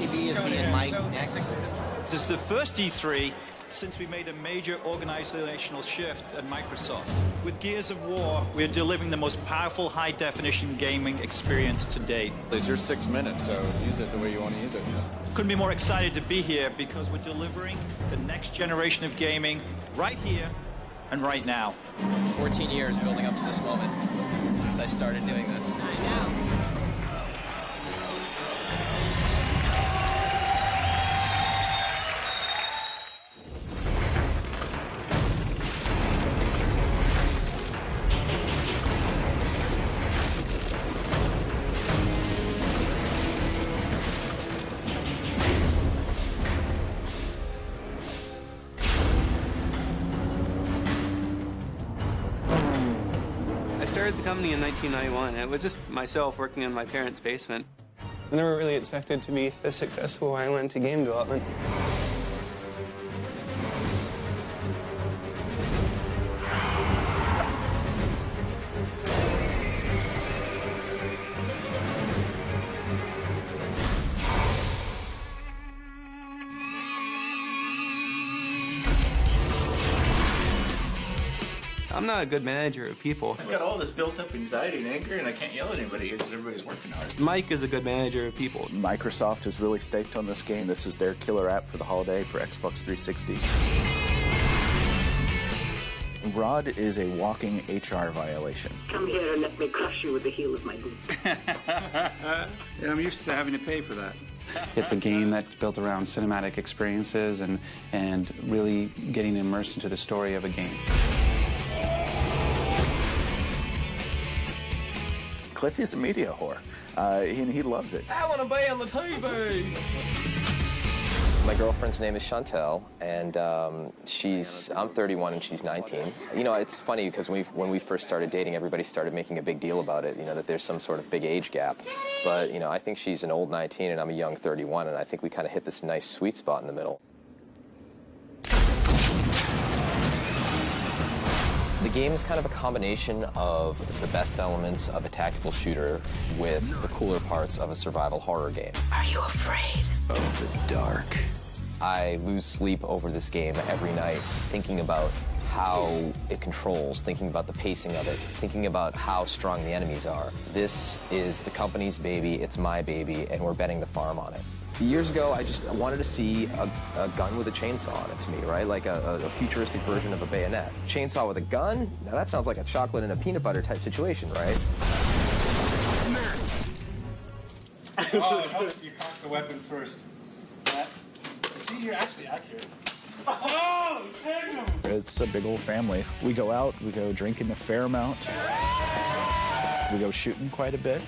FTB is being Mike next. This is the first E3 since we made a major organizational shift at Microsoft. With Gears of War, we're delivering the most powerful high-definition gaming experience to date. It's your 6 minutes, so use it the way you want to use it. Couldn't be more excited to be here because we're delivering the next generation of gaming right here and right now. 14 years building up to this moment since I started doing this. I know. I started the company in 1991. It was just myself working in my parents' basement. I never really expected to be as successful when I went into game development. I'm not a good manager of people. I've got all this built-up anxiety and anger, and I can't yell at anybody because everybody's working hard. Mike is a good manager of people. Microsoft is really staked on this game. This is their killer app for the holiday for Xbox 360. Rod is a walking HR violation. Come here and let me crush you with the heel of my boot. Yeah, I'm used to having to pay for that. It's a game that's built around cinematic experiences and really getting immersed into the story of a game. Cliffy is a media whore, and he loves it. I want to be on the TV! My girlfriend's name is Chantel, and I'm 31 and she's 19. You know, it's funny because when we first started dating, everybody started making a big deal about it, you know, that there's some sort of big age gap. But, you know, I think she's an old 19 and I'm a young 31, and I think we kind of hit this nice sweet spot in the middle. The game is kind of a combination of the best elements of a tactical shooter with the cooler parts of a survival horror game. Are you afraid Of the dark. I lose sleep over this game every night, thinking about how it controls, thinking about the pacing of it, thinking about how strong the enemies are. This is the company's baby, it's my baby, and we're betting the farm on it. Years ago, I just wanted to see a gun with a chainsaw on it to me, right? Like a futuristic version of a bayonet. Chainsaw with a gun? Now that sounds like a chocolate and a peanut butter type situation, right? Oh, how did you cock the weapon first? See, you're actually accurate. Oh, damn! It's a big old family. We go out, we go drinking a fair amount. We go shooting quite a bit.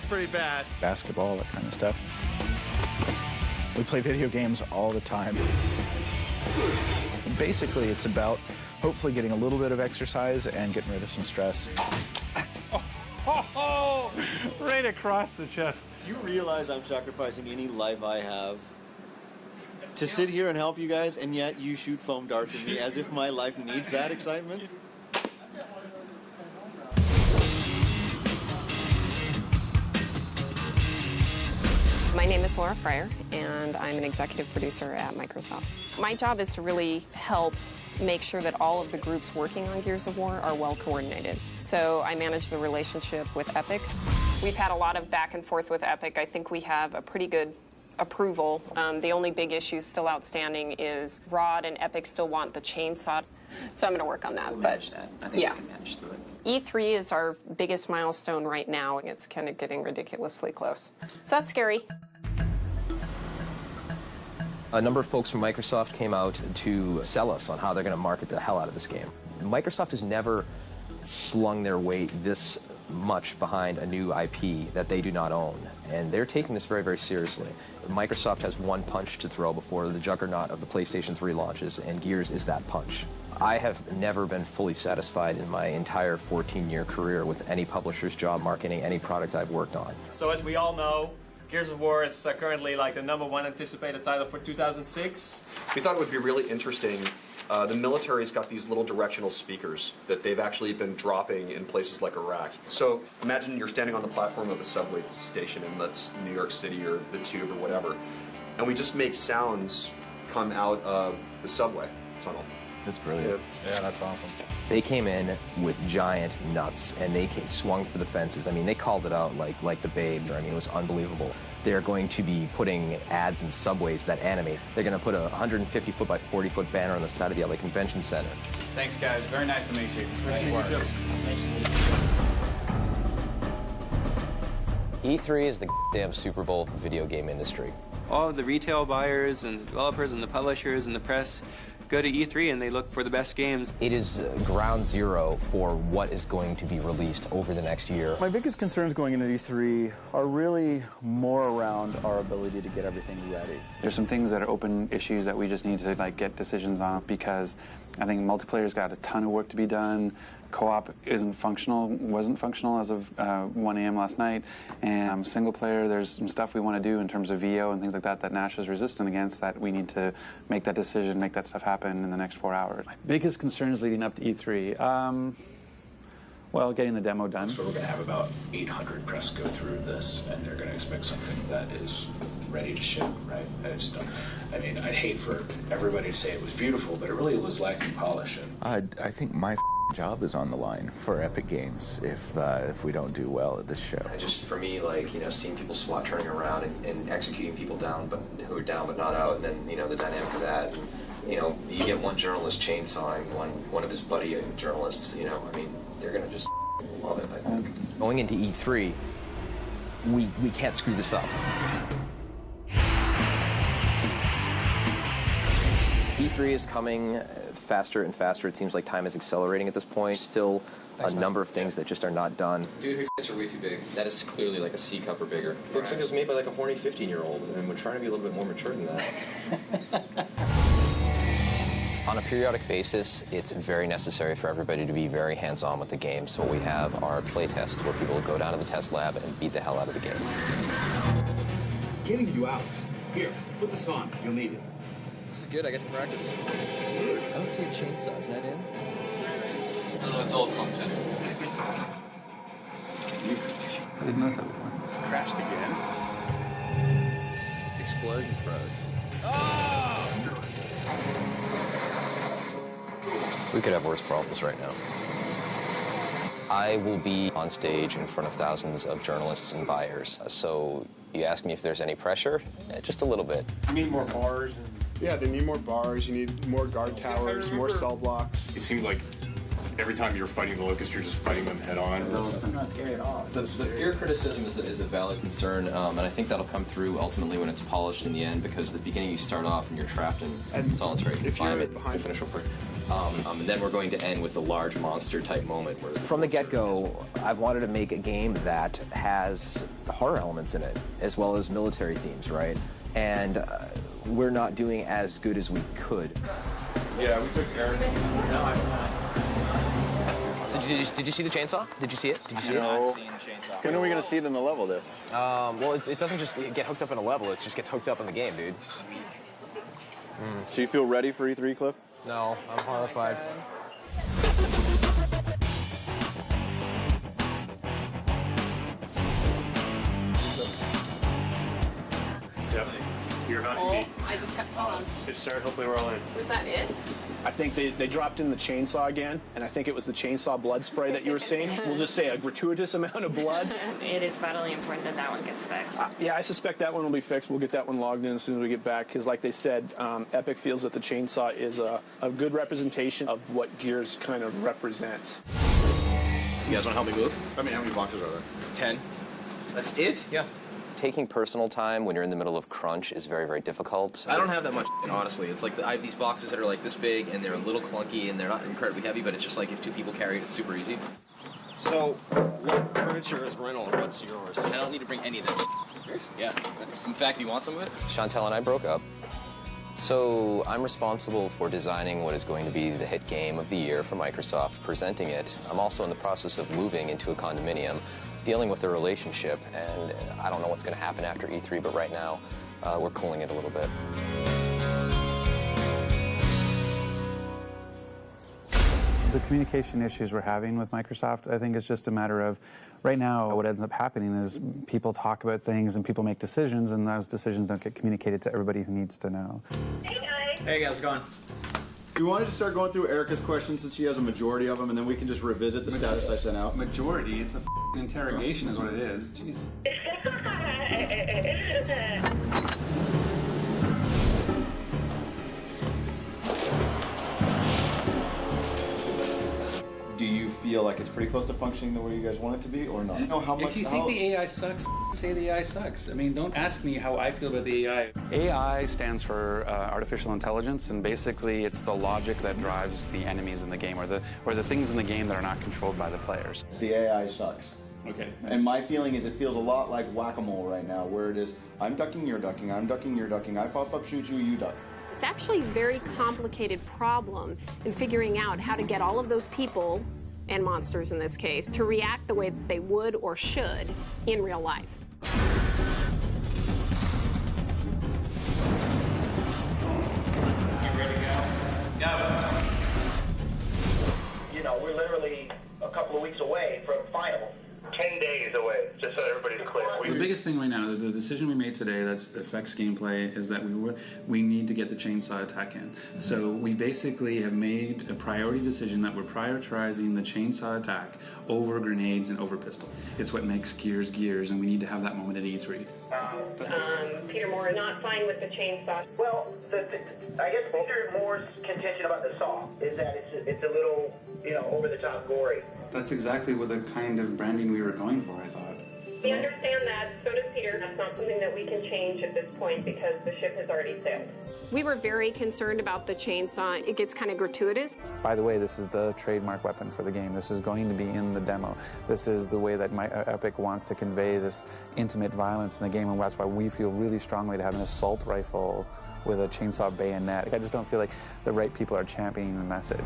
Pretty bad. Basketball, that kind of stuff. We play video games all the time. Basically, it's about hopefully getting a little bit of exercise and getting rid of some stress. Oh, right across the chest. Do you realize I'm sacrificing any life I have to sit here and help you guys, and yet you shoot foam darts at me as if my life needs that excitement? My name is Laura Fryer, and I'm an executive producer at Microsoft. My job is to really help make sure that all of the groups working on Gears of War are well coordinated. So I manage the relationship with Epic. We've had a lot of back and forth with Epic. I think we have a pretty good approval. The only big issue still outstanding is Rod and Epic still want the chainsaw. So I'm going to work on that. We'll manage that. I think yeah. we can manage through it. E3 is our biggest milestone right now, and it's kind of getting ridiculously close. So that's scary. A number of folks from Microsoft came out to sell us on how they're going to market the hell out of this game. Microsoft has never slung their weight this much behind a new IP that they do not own, and they're taking this very, very seriously. Microsoft has one punch to throw before the juggernaut of the PlayStation 3 launches, and Gears is that punch. I have never been fully satisfied in my entire 14-year career with any publisher's job marketing any product I've worked on. So as we all know, Gears of War is currently like the #1 anticipated title for 2006. We thought it would be really interesting The military's got these little directional speakers that they've actually been dropping in places like Iraq. So imagine you're standing on the platform of a subway station in that's New York City or the Tube or whatever, and we just make sounds come out of the subway tunnel. That's brilliant. Yeah, that's awesome. They came in with giant nuts, and they swung for the fences. I mean, they called it out like the Babe. I mean, it was unbelievable. They're going to be putting ads in subways that animate. They're going to put a 150-foot by 40-foot banner on the side of the LA Convention Center. Thanks, guys. Very nice to meet you. E3 is the damn Super Bowl of the video game industry. All of the retail buyers and developers and the publishers and the press go to E3 and they look for the best games. It is ground zero for what is going to be released over the next year. My biggest concerns going into E3 are really more around our ability to get everything ready. There's some things that are open issues that we just need to get decisions on, because I think multiplayer's got a ton of work to be done. Co-op wasn't functional as of 1 a.m. last night, and single player, there's some stuff we want to do in terms of VO and things like that Nash is resistant against, that we need to make that decision, make that stuff happen in the next 4 hours. My biggest concerns leading up to E3, well, getting the demo done. So we're going to have about 800 press go through this, and they're going to expect something that is ready to ship, right? I mean, I'd hate for everybody to say it was beautiful, but it really was lacking polish. I think my job is on the line for Epic Games if we don't do well at this show. Just for me, seeing people SWAT turning around and executing people down, but who are down but not out, and then the dynamic of that. And, you get one journalist chainsawing one of his buddy journalists. I mean, they're gonna just love it. I think. Going into E3, we can't screw this up. E3 is coming faster and faster. It seems like time is accelerating at this point. Still a number of things that just are not done. Dude, her tits are way too big. That is clearly like a C cup or bigger. Looks like it was made by like a horny 15-year-old, and we're trying to be a little bit more mature than that. On a periodic basis, it's very necessary for everybody to be very hands-on with the game. So we have our play tests where people go down to the test lab and beat the hell out of the game. Getting you out. Here, put this on. You'll need it. This is good. I get to practice. I don't see a chainsaw. Is that in? No, it's all content. I didn't notice that before. Crashed again. Explosion froze. We could have worse problems right now. I will be on stage in front of thousands of journalists and buyers. So you ask me if there's any pressure? Just a little bit. You need more bars. Yeah, they need more bars. You need more guard towers, more cell blocks. It seemed like every time you're fighting the Locust, you're just fighting them head on. It's not scary at all. The fear criticism is a valid concern, and I think that'll come through ultimately when it's polished in the end, because at the beginning you start off and you're trapped in solitary confinement. The finish will and then we're going to end with the large monster type moment. From the get-go, I've wanted to make a game that has horror elements in it, as well as military themes, right? And we're not doing as good as we could. Yeah, we took Aaron. No, I'm not. So did you see the chainsaw? Did you see it? Did you see it? No. When are we going to see it in the level, though? Well, it doesn't just get hooked up in a level. It just gets hooked up in the game, dude. Do you feel ready for E3, Cliff? No, I'm horrified. Yep. You're about to be. I just got paused. Good start. Hopefully we're all in. Was that it? I think they dropped in the chainsaw again, and I think it was the chainsaw blood spray that you were seeing. We'll just say a gratuitous amount of blood. It is vitally important that that one gets fixed. Yeah, I suspect that one will be fixed. We'll get that one logged in as soon as we get back, because like they said, Epic feels that the chainsaw is a good representation of what Gears kind of represents. You guys want to help me move? I mean, how many boxes are there? 10. That's it? Yeah. Taking personal time when you're in the middle of crunch is very, very difficult. I don't have that much, honestly. It's like I have these boxes that are like this big, and they're a little clunky, and they're not incredibly heavy, but it's just like if two people carry it, it's super easy. So, what furniture is rental and what's yours? I don't need to bring any of this. Yeah. In fact, you want some of it? Chantel and I broke up. So I'm responsible for designing what is going to be the hit game of the year for Microsoft, presenting it. I'm also in the process of moving into a condominium, dealing with a relationship, and I don't know what's going to happen after E3, but right now we're cooling it a little bit. The communication issues we're having with Microsoft, I think it's just a matter of, right now, what ends up happening is people talk about things and people make decisions, and those decisions don't get communicated to everybody who needs to know. Hey, how's it going? Do you want to just start going through Erica's questions since she has a majority of them, and then we can just revisit the status I sent out? Majority? It's a interrogation is what it is. Jeez. Do you feel like it's pretty close to functioning the way you guys want it to be, or not? No, how much? If you think the AI sucks, say the AI sucks. I mean, don't ask me how I feel about the AI. AI stands for artificial intelligence, and basically it's the logic that drives the enemies in the game, or the things in the game that are not controlled by the players. The AI sucks. Okay. And my feeling is it feels a lot like whack-a-mole right now, where it is, I'm ducking, you're ducking, I'm ducking, you're ducking, I pop up, shoot you, you duck. It's actually a very complicated problem in figuring out how to get all of those people, and monsters in this case, to react the way that they would or should in real life. You ready to go? Go. You know, we're literally a couple of weeks away from final. 10 days away, just so everybody's clear. The biggest thing right now, the decision we made today that affects gameplay, is that we need to get the chainsaw attack in. So we basically have made a priority decision that we're prioritizing the chainsaw attack over grenades and over pistol. It's what makes Gears Gears, and we need to have that moment at E3. Peter Moore not fine with the chainsaw. Well, I guess Peter Moore's contention about the saw is that it's a little, over the top gory. That's exactly what the kind of branding we were going for, I thought. We understand that, so does Peter. That's not something that we can change at this point because the ship has already sailed. We were very concerned about the chainsaw. It gets kind of gratuitous. By the way, this is the trademark weapon for the game. This is going to be in the demo. This is the way that Epic wants to convey this intimate violence in the game, and that's why we feel really strongly to have an assault rifle with a chainsaw bayonet. I just don't feel like the right people are championing the message.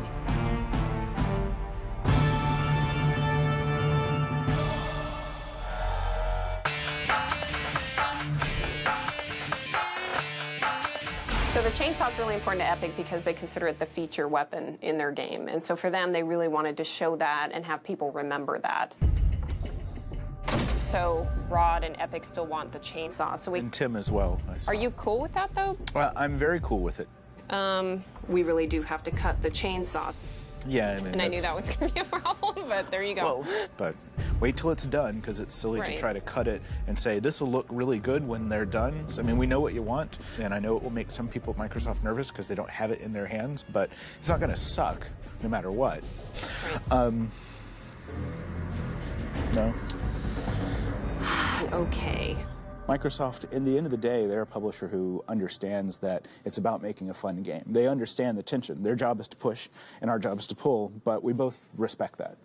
So the chainsaw is really important to Epic because they consider it the feature weapon in their game. And so for them, they really wanted to show that and have people remember that. So Rod and Epic still want the chainsaw. So And Tim as well. Are you cool with that, though? Well, I'm very cool with it. We really do have to cut the chainsaw. Yeah, And I knew that was going to be a problem, but there you go. Well, but wait till it's done, because it's silly to Right. try to cut it and say this will look really good when they're done. So, I mean, we know what you want, and I know it will make some people at Microsoft nervous because they don't have it in their hands, but it's not going to suck no matter what. No. Okay. Microsoft, in the end of the day, they're a publisher who understands that it's about making a fun game. They understand the tension. Their job is to push, and our job is to pull, but we both respect that.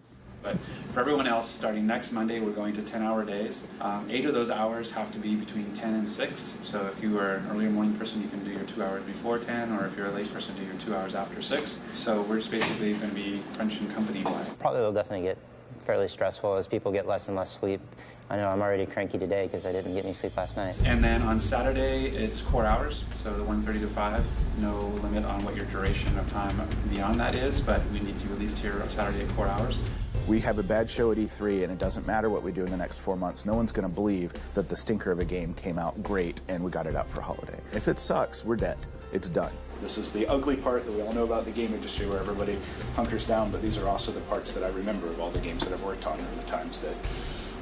But for everyone else, starting next Monday, we're going to 10-hour days. 8 of those hours have to be between 10 and 6. So if you are an earlier morning person, you can do your 2 hours before 10, or if you're a late person, do your 2 hours after 6. So we're just basically going to be crunching company life. Probably will definitely get fairly stressful as people get less and less sleep. I know I'm already cranky today because I didn't get any sleep last night. And then on Saturday, it's core hours, so the 1:30 to 5. No limit on what your duration of time beyond that is, but we need you at least here on Saturday at core hours. We have a bad show at E3, and it doesn't matter what we do in the next 4 months. No one's going to believe that the stinker of a game came out great and we got it out for holiday. If it sucks, we're dead. It's done. This is the ugly part that we all know about the game industry, where everybody hunkers down, but these are also the parts that I remember of all the games that I've worked on, and the times that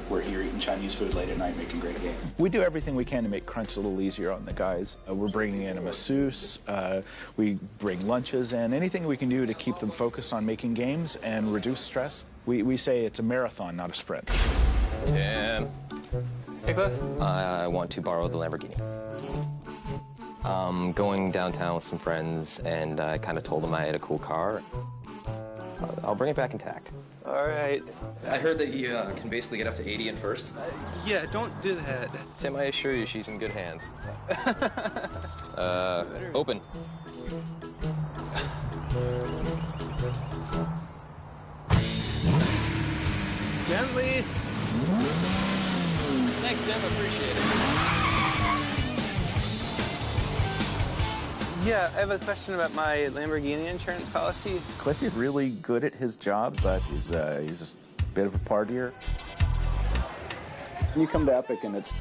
we're here eating Chinese food late at night making great games. We do everything we can to make crunch a little easier on the guys. We're bringing in a masseuse, we bring lunches in, anything we can do to keep them focused on making games and reduce stress. We say it's a marathon, not a sprint. Tim. Hey, Cliff. I want to borrow the Lamborghini. Going downtown with some friends, and I kind of told them I had a cool car. I'll bring it back intact. All right. I heard that you can basically get up to 80 in first. Yeah, don't do that. Tim, I assure you she's in good hands. Open. Gently. Thanks, Tim. Appreciate it. Yeah, I have a question about my Lamborghini insurance policy. Cliff is really good at his job, but he's a bit of a partier. You come to Epic and it's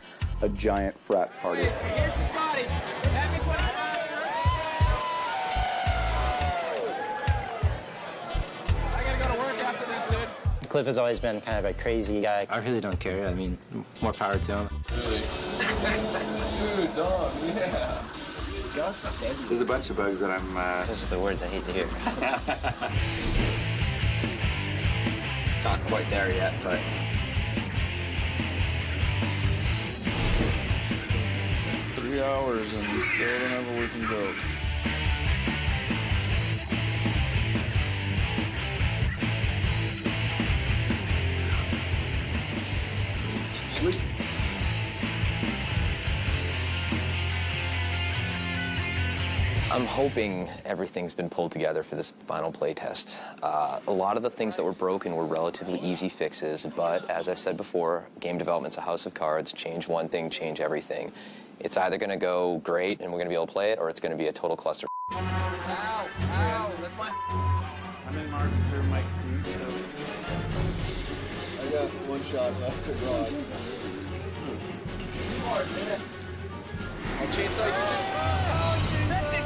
a giant frat party. Here's to Scotty. Happy 25. I gotta go to work after this, dude. Cliff has always been kind of a crazy guy. I really don't care. I mean, more power to him. Dude, dog, yeah. There's a bunch of bugs that I'm... Those are the words I hate to hear. Not quite there yet, but... $3 hours and we still don't have a working boat. Sleep. I'm hoping everything's been pulled together for this final play test. A lot of the things that were broken were relatively easy fixes, but as I've said before, game development's a house of cards. Change one thing, change everything. It's either going to go great and we're going to be able to play it, or it's going to be a total cluster. Ow, ow, that's my... I'm in Mark's or Mike's seat, so... I got one shot left to draw. I'll chainsaw using...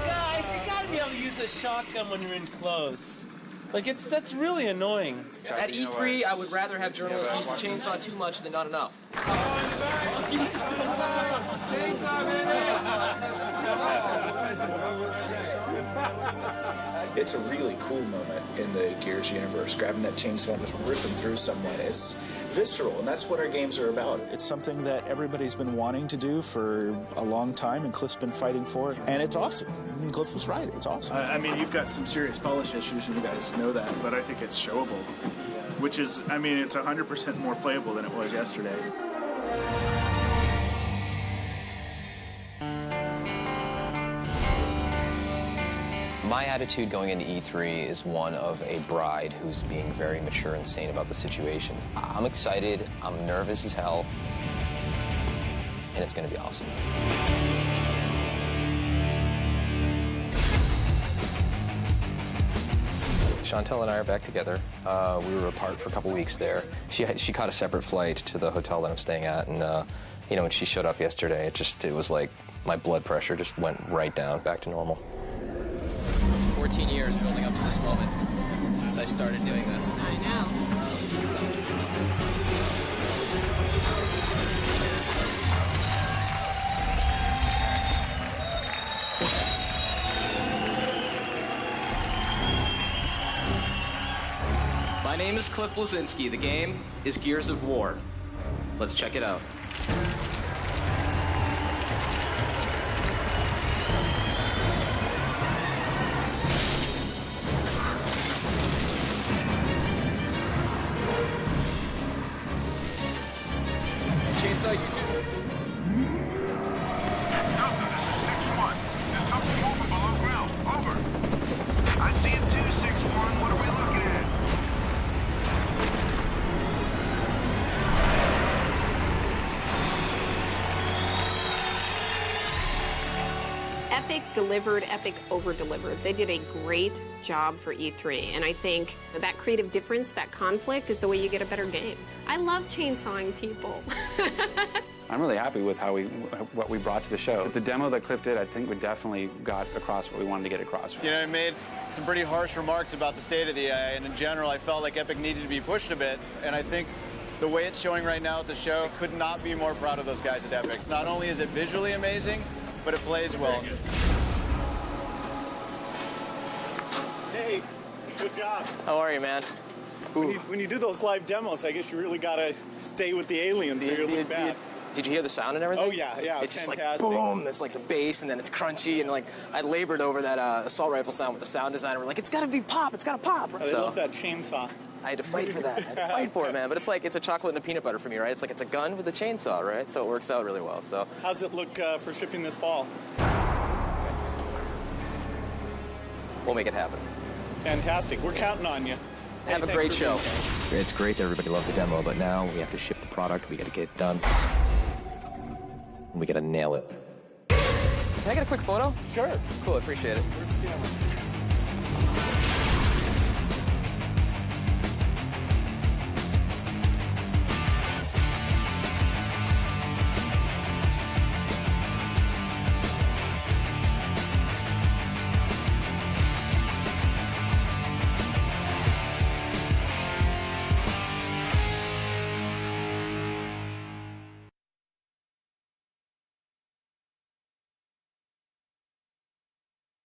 Guys, you gotta be able to use a shotgun when you're in close. Like, that's really annoying. At E3, I would rather have journalists use the chainsaw too much than not enough. It's a really cool moment in the Gears universe, grabbing that chainsaw and just ripping through someone. It's visceral, and that's what our games are about. It's something that everybody's been wanting to do for a long time, and Cliff's been fighting for it, and it's awesome. And Cliff was right, it's awesome. I mean, you've got some serious polish issues, and you guys know that, but I think it's showable, which is, I mean, it's 100% more playable than it was yesterday. My attitude going into E3 is one of a bride who's being very mature and sane about the situation. I'm excited, I'm nervous as hell, and it's going to be awesome. Chantel and I are back together. We were apart for a couple weeks there. She caught a separate flight to the hotel that I'm staying at, and you know, when she showed up yesterday, it was like my blood pressure just went right down, back to normal. 14 years building up to this moment since I started doing this. I know. My name is Cliff Bleszinski. The game is Gears of War. Let's check it out. Chainsaw YouTube. Delta, this is 6-1. There's something moving below ground. Over. I see him too, 6-1. What are we looking at? Epic delivered, Epic over-delivered. They did a great job for E3, and I think that creative difference, that conflict, is the way you get a better game. I love chainsawing people. I'm really happy with what we brought to the show. The demo that Cliff did, I think we definitely got across what we wanted to get across. You know, I made some pretty harsh remarks about the state of the AI, and in general, I felt like Epic needed to be pushed a bit, and I think the way it's showing right now at the show, could not be more proud of those guys at Epic. Not only is it visually amazing, but it plays well. Hey, good job. How are you, man? When you do those live demos, I guess you really gotta stay with the aliens or you'll look bad. Did you hear the sound and everything? Oh, yeah, It's just fantastic. like boom, it's like the bass, and then it's crunchy, and like I labored over that assault rifle sound with the sound designer. We're like, it's gotta be pop, it's gotta pop. I love that chainsaw. I had to fight for that. I had to fight for it, man. But it's like, it's a chocolate and a peanut butter for me, right? It's like, it's a gun with a chainsaw, right? So it works out really well, so. How's it look for shipping this fall? We'll make it happen. Fantastic. We're counting on you. Have a great show. It's great that everybody loved the demo, but now we have to ship the product, we gotta get it done. We gotta nail it. Can I get a quick photo? Sure. Cool, I appreciate it.